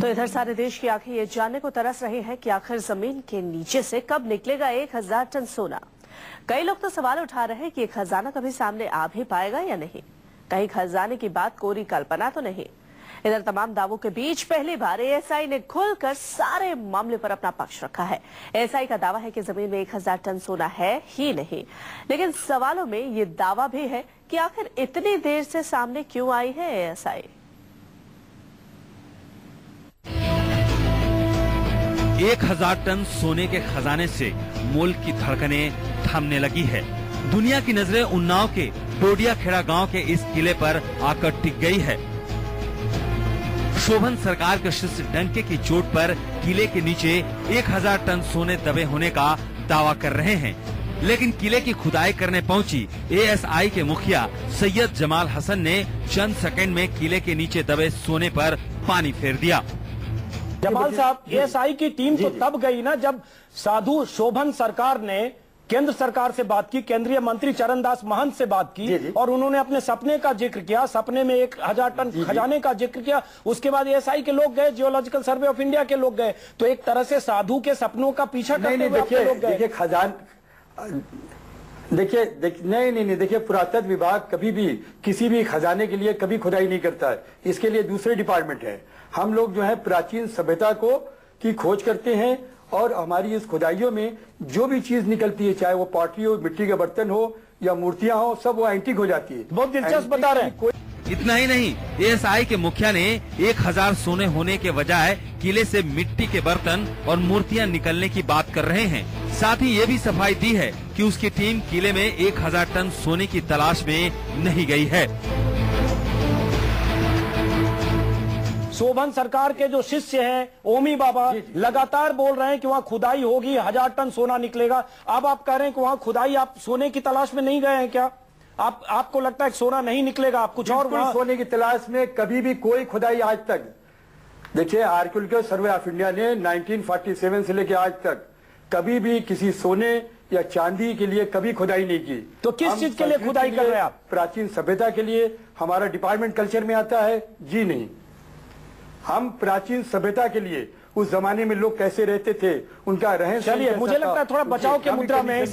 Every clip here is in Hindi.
तो इधर सारे देश की आंखें ये जानने को तरस रही हैं कि आखिर जमीन के नीचे से कब निकलेगा 1000 टन सोना। कई लोग तो सवाल उठा रहे हैं कि खजाना कभी सामने आ भी पाएगा या नहीं, कहीं खजाने की बात कोरी कल्पना तो नहीं। इधर तमाम दावों के बीच पहली बार एएसआई ने खुलकर सारे मामले पर अपना पक्ष रखा है। एएसआई का दावा है कि जमीन में 1000 टन सोना है ही नहीं, लेकिन सवालों में ये दावा भी है कि आखिर इतनी देर से सामने क्यों आई है एएसआई। 1000 टन सोने के खजाने से मुल्क की धड़कनें थमने लगी है। दुनिया की नजरें उन्नाव के टोडिया खेड़ा गांव के इस किले पर आकर टिक गई है। शोभन सरकार के शीर्ष डंके की चोट पर किले के नीचे 1000 टन सोने दबे होने का दावा कर रहे हैं, लेकिन किले की खुदाई करने पहुंची एएसआई के मुखिया सैयद जमाल हसन ने चंद सेकंड में किले के नीचे दबे सोने पर पानी फेर दिया। जमाल साहब, एएसआई की टीम तो तब गई ना जब साधु शोभन सरकार ने केंद्र सरकार से बात की, केंद्रीय मंत्री चरणदास महंत से बात की और उन्होंने अपने सपने का जिक्र किया, सपने में 1000 टन खजाने का जिक्र किया। उसके बाद एएसआई के लोग गए, जियोलॉजिकल सर्वे ऑफ इंडिया के लोग गए, तो एक तरह से साधु के सपनों का पीछा करते हुए लोग गए। देखिए पुरातत्व विभाग कभी भी किसी भी खजाने के लिए कभी खुदाई नहीं करता है, इसके लिए दूसरे डिपार्टमेंट है। हम लोग जो है प्राचीन सभ्यता की खोज करते हैं और हमारी इस खुदाइयों में जो भी चीज निकलती है, चाहे वो पॉटरी हो, मिट्टी के बर्तन हो या मूर्तियां हो, सब वो एंटीक हो जाती है। बहुत दिलचस्प बता रहे हैं। इतना ही नहीं, एएसआई के मुखिया ने 1000 सोने होने के बजाय किले से मिट्टी के बर्तन और मूर्तियां निकलने की बात कर रहे हैं। साथ ही ये भी सफाई दी है कि उसकी टीम किले में 1000 टन सोने की तलाश में नहीं गई है। शोभन सरकार के जो शिष्य हैं ओमी बाबा लगातार बोल रहे हैं कि वहाँ खुदाई होगी, 1000 टन सोना निकलेगा। अब आप कह रहे हैं कि वहाँ खुदाई, आप सोने की तलाश में नहीं गए हैं क्या? आपको लगता है कि सोना नहीं निकलेगा? आप कुछ और वहाँ सोने की तलाश में कभी भी कोई खुदाई आज तक, देखिए आर्कियोलॉजिकल सर्वे ऑफ इंडिया ने 1947 से लेकर आज तक कभी भी किसी सोने या चांदी के लिए कभी खुदाई नहीं की। तो किस चीज के लिए खुदाई कर रहे हैं आप? प्राचीन सभ्यता के लिए। हमारा डिपार्टमेंट कल्चर में आता है? जी नहीं। हम प्राचीन सभ्यता के लिए, उस जमाने में लोग कैसे रहते थे, उनका रहन। चलिए, मुझे लगता है थोड़ा बचाव के मुद्रा में।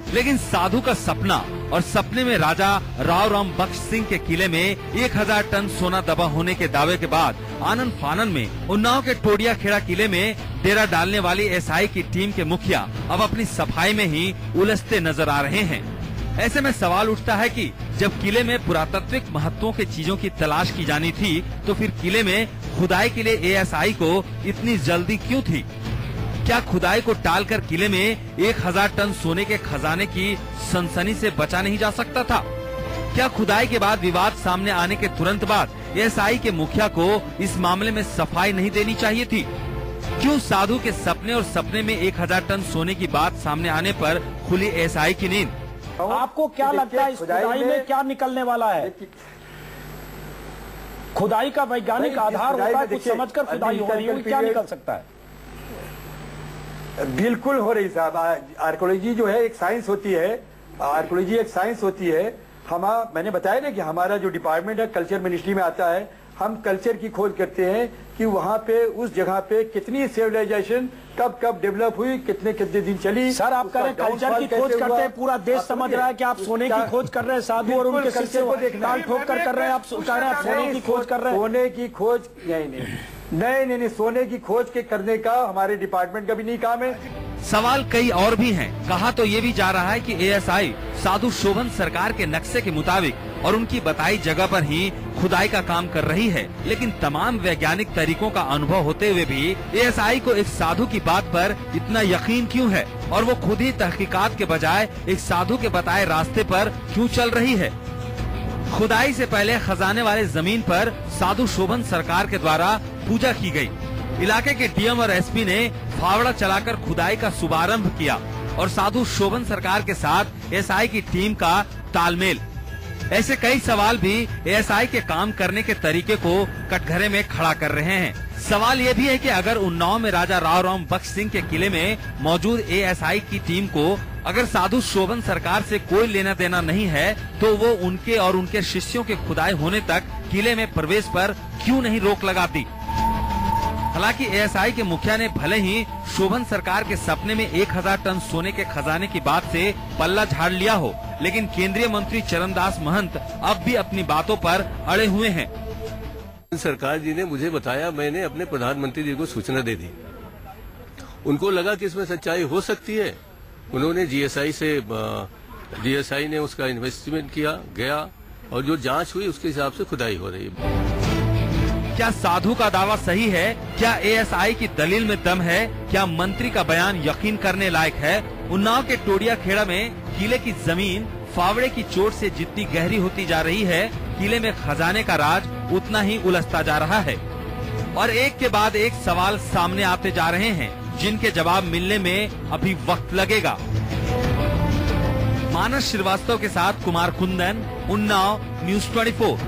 लेकिन साधु का सपना और सपने में राजा राव राम बख्श सिंह के किले में 1000 टन सोना दबा होने के दावे के बाद आनन फानन में उन्नाव के टोडिया खेड़ा किले में डेरा डालने वाली एएसआई की टीम के मुखिया अब अपनी सफाई में ही उलझते नजर आ रहे हैं। ऐसे में सवाल उठता है कि जब किले में पुरातात्विक महत्वों के चीजों की तलाश की जानी थी, तो फिर किले में खुदाई के लिए एएसआई को इतनी जल्दी क्यों थी? क्या खुदाई को टालकर किले में 1000 टन सोने के खजाने की सनसनी से बचा नहीं जा सकता था? क्या खुदाई के बाद विवाद सामने आने के तुरंत बाद एएसआई के मुखिया को इस मामले में सफाई नहीं देनी चाहिए थी? क्यों साधु के सपने और सपने में 1000 टन सोने की बात सामने आने पर खुली एएसआई की नींद? आपको क्या लगता है इस खुदाई में क्या निकलने वाला है? खुदाई का वैज्ञानिक आधार होता है, कुछ समझकर खुदाई हो रही है, क्या निकल सकता है? बिल्कुल हो रही साहब। आर्कियोलॉजी जो है एक साइंस होती है, आर्कियोलॉजी एक साइंस होती है। मैंने बताया ना कि हमारा जो डिपार्टमेंट है कल्चर मिनिस्ट्री में आता है। हम कल्चर की खोज करते हैं कि वहाँ पे उस जगह पे कितनी सिविलाइजेशन कब डेवलप हुई, कितने दिन चली। सर, आप कह रहे हैं कल्चर की खोज करते हैं, पूरा देश समझ रहा है कि आप सोने की खोज कर रहे हैं, साधु और उनके शिष्य को ताल ठोक कर रहे हैं। आप कह रहे हैं आप सोने की खोज कर रहे हैं? सोने की खोज नहीं, सोने की खोज के करने का हमारे डिपार्टमेंट का भी नहीं काम है। सवाल कई और भी हैं। कहा तो ये भी जा रहा है कि एएसआई साधु शोभन सरकार के नक्शे के मुताबिक और उनकी बताई जगह पर ही खुदाई का काम कर रही है, लेकिन तमाम वैज्ञानिक तरीकों का अनुभव होते हुए भी एएसआई को एक साधु की बात पर इतना यकीन क्यों है और वो खुद ही तहकीकात के बजाय एक साधु के बताए रास्ते पर क्यों चल रही है? खुदाई से पहले खजाने वाले जमीन पर साधु शोभन सरकार के द्वारा पूजा की गई। इलाके के डीएम और एसपी ने फावड़ा चलाकर खुदाई का शुभारंभ किया और साधु शोभन सरकार के साथ एएसआई की टीम का तालमेल। ऐसे कई सवाल भी एएसआई के काम करने के तरीके को कटघरे में खड़ा कर रहे हैं। सवाल ये भी है कि अगर उन्नाव में राजा राव राम बख्श सिंह के किले में मौजूद एएसआई की टीम को अगर साधु शोभन सरकार से कोई लेना देना नहीं है, तो वो उनके और उनके शिष्यों के खुदाई होने तक किले में प्रवेश पर क्यों नहीं रोक लगाती? हालांकि एएसआई के मुखिया ने भले ही शोभन सरकार के सपने में 1000 टन सोने के खजाने की बात से पल्ला झाड़ लिया हो, लेकिन केंद्रीय मंत्री चरणदास महंत अब भी अपनी बातों पर अड़े हुए हैं। सरकार जी ने मुझे बताया, मैंने अपने प्रधानमंत्री जी को सूचना दे दी। उनको लगा कि इसमें सच्चाई हो सकती है। उन्होंने जीएसआई ने उसका इन्वेस्टमेंट किया गया और जो जांच हुई उसके हिसाब से खुदाई हो रही है। क्या साधु का दावा सही है? क्या एएसआई की दलील में दम है? क्या मंत्री का बयान यकीन करने लायक है? उन्नाव के टोडिया खेड़ा में किले की जमीन फावड़े की चोट से जितनी गहरी होती जा रही है, किले में खजाने का राज उतना ही उलझता जा रहा है। और एक के बाद एक सवाल सामने आते जा रहे हैं, जिनके जवाब मिलने में अभी वक्त लगेगा। मानस श्रीवास्तव के साथ कुमार कुंदन, उन्नाव, न्यूज़ 24।